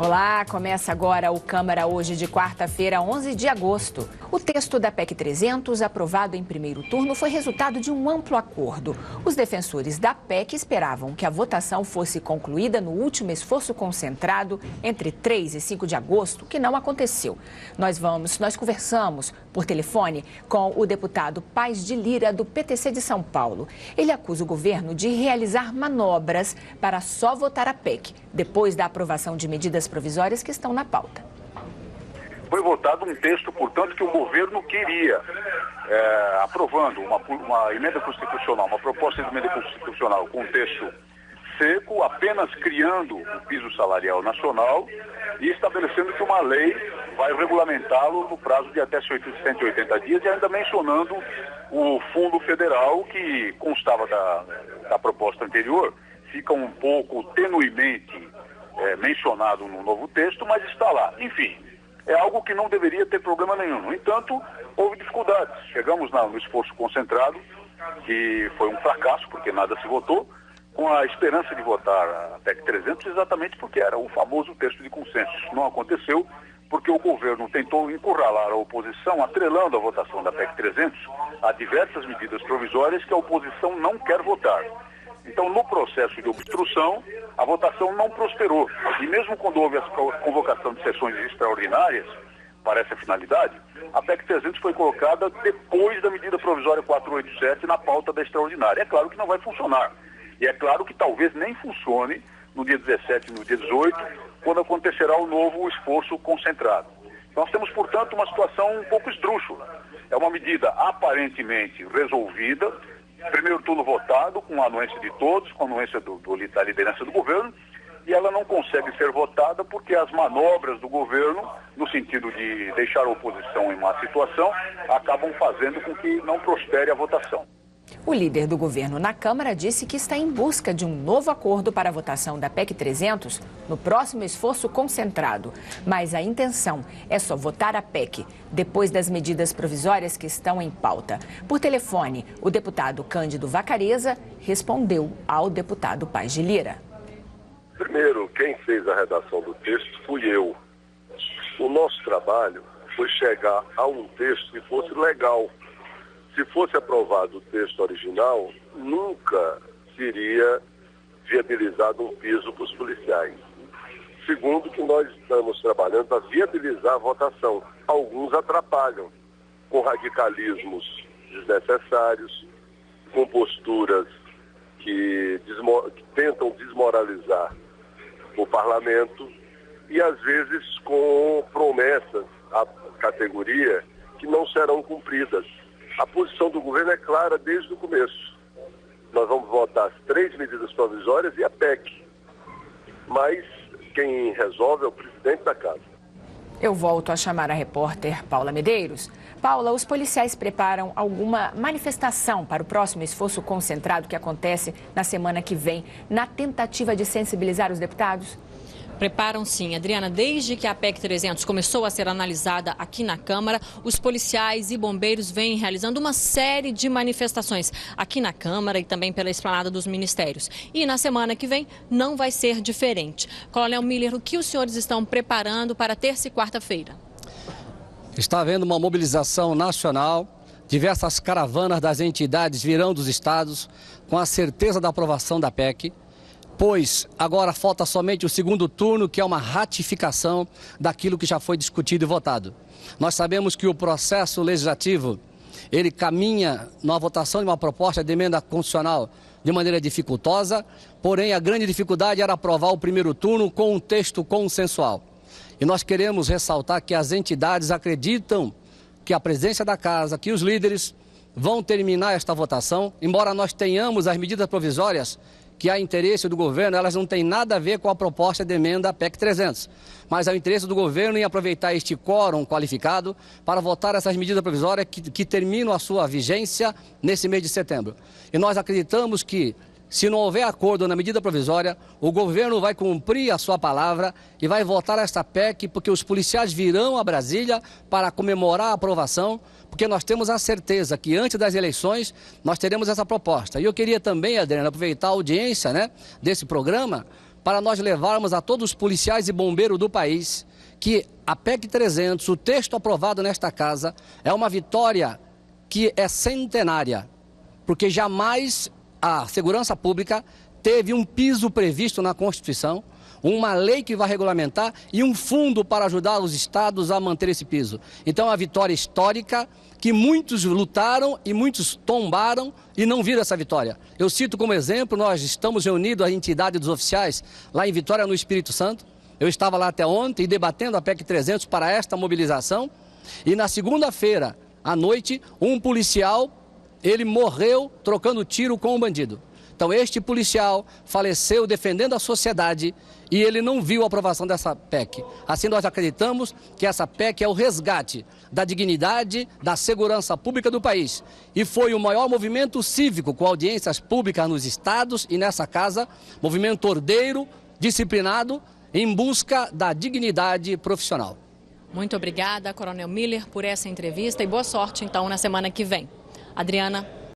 Olá, começa agora o Câmara hoje de quarta-feira, 11 de agosto. O texto da PEC 300, aprovado em primeiro turno, foi resultado de um amplo acordo. Os defensores da PEC esperavam que a votação fosse concluída no último esforço concentrado entre 3 e 5 de agosto, que não aconteceu. Nós conversamos por telefone com o deputado Paz de Lira, do PTC de São Paulo. Ele acusa o governo de realizar manobras para só votar a PEC, depois da aprovação de medidas provisórias que estão na pauta. Foi votado um texto, portanto, que o governo queria, aprovando uma emenda constitucional, uma proposta de emenda constitucional com um texto seco, apenas criando o piso salarial nacional e estabelecendo que uma lei vai regulamentá-lo no prazo de até 180 dias e ainda mencionando o fundo federal que constava da proposta anterior, fica um pouco tenuemente mencionado no novo texto, mas está lá. Enfim, é algo que não deveria ter problema nenhum. No entanto, houve dificuldades. Chegamos no esforço concentrado, que foi um fracasso, porque nada se votou, com a esperança de votar a PEC 300, exatamente porque era o famoso texto de consenso. Isso não aconteceu, porque o governo tentou encurralar a oposição, atrelando a votação da PEC 300 a diversas medidas provisórias que a oposição não quer votar. Então, no processo de obstrução, a votação não prosperou. E mesmo quando houve a convocação de sessões extraordinárias para essa finalidade, a PEC 300 foi colocada depois da medida provisória 487 na pauta da extraordinária. É claro que não vai funcionar. E é claro que talvez nem funcione no dia 17 e no dia 18, quando acontecerá o novo esforço concentrado. Nós temos, portanto, uma situação um pouco esdrúxula. É uma medida aparentemente resolvida, primeiro turno votado, com a anuência de todos, com a anuência da liderança do governo, e ela não consegue ser votada porque as manobras do governo, no sentido de deixar a oposição em má situação, acabam fazendo com que não prospere a votação. O líder do governo na Câmara disse que está em busca de um novo acordo para a votação da PEC 300 no próximo esforço concentrado. Mas a intenção é só votar a PEC depois das medidas provisórias que estão em pauta. Por telefone, o deputado Cândido Vacareza respondeu ao deputado Paz de Lira. Primeiro, quem fez a redação do texto fui eu. O nosso trabalho foi chegar a um texto que fosse legal. Se fosse aprovado o texto original, nunca seria viabilizado um piso para os policiais. Segundo, que nós estamos trabalhando para viabilizar a votação. Alguns atrapalham, com radicalismos desnecessários, com posturas que tentam desmoralizar o parlamento e, às vezes, com promessas à categoria que não serão cumpridas. A posição do governo é clara desde o começo. Nós vamos votar as 3 medidas provisórias e a PEC. Mas quem resolve é o presidente da casa. Eu volto a chamar a repórter Paula Medeiros. Paula, os policiais preparam alguma manifestação para o próximo esforço concentrado que acontece na semana que vem, na tentativa de sensibilizar os deputados? Preparam sim, Adriana. Desde que a PEC 300 começou a ser analisada aqui na Câmara, os policiais e bombeiros vêm realizando uma série de manifestações aqui na Câmara e também pela esplanada dos ministérios. E na semana que vem não vai ser diferente. Coronel Miller, o que os senhores estão preparando para terça e quarta-feira? Está havendo uma mobilização nacional, diversas caravanas das entidades virão dos estados com a certeza da aprovação da PEC. Pois agora falta somente o segundo turno, que é uma ratificação daquilo que já foi discutido e votado. Nós sabemos que o processo legislativo, ele caminha na votação de uma proposta de emenda constitucional de maneira dificultosa, porém a grande dificuldade era aprovar o primeiro turno com um texto consensual. E nós queremos ressaltar que as entidades acreditam que a presidência da casa, que os líderes vão terminar esta votação, embora nós tenhamos as medidas provisórias que há interesse do governo, elas não têm nada a ver com a proposta de emenda PEC 300. Mas há o interesse do governo em aproveitar este quórum qualificado para votar essas medidas provisórias que terminam a sua vigência nesse mês de setembro. E nós acreditamos que, se não houver acordo na medida provisória, o governo vai cumprir a sua palavra e vai votar esta PEC, porque os policiais virão a Brasília para comemorar a aprovação, porque nós temos a certeza que antes das eleições nós teremos essa proposta. E eu queria também, Adriana, aproveitar a audiência, desse programa para nós levarmos a todos os policiais e bombeiros do país que a PEC 300, o texto aprovado nesta casa, é uma vitória que é centenária, porque jamais a segurança pública teve um piso previsto na Constituição, uma lei que vai regulamentar e um fundo para ajudar os estados a manter esse piso. Então é uma vitória histórica que muitos lutaram e muitos tombaram e não viram essa vitória. Eu cito como exemplo, nós estamos reunidos, a entidade dos oficiais, lá em Vitória, no Espírito Santo. Eu estava lá até ontem debatendo a PEC 300 para esta mobilização. E na segunda-feira, à noite, um policial, ele morreu trocando tiro com um bandido. Então este policial faleceu defendendo a sociedade e ele não viu a aprovação dessa PEC. Assim nós acreditamos que essa PEC é o resgate da dignidade, da segurança pública do país. E foi o maior movimento cívico com audiências públicas nos estados e nessa casa, movimento ordeiro, disciplinado, em busca da dignidade profissional. Muito obrigada, Coronel Miller, por essa entrevista e boa sorte, então, na semana que vem. Adriana.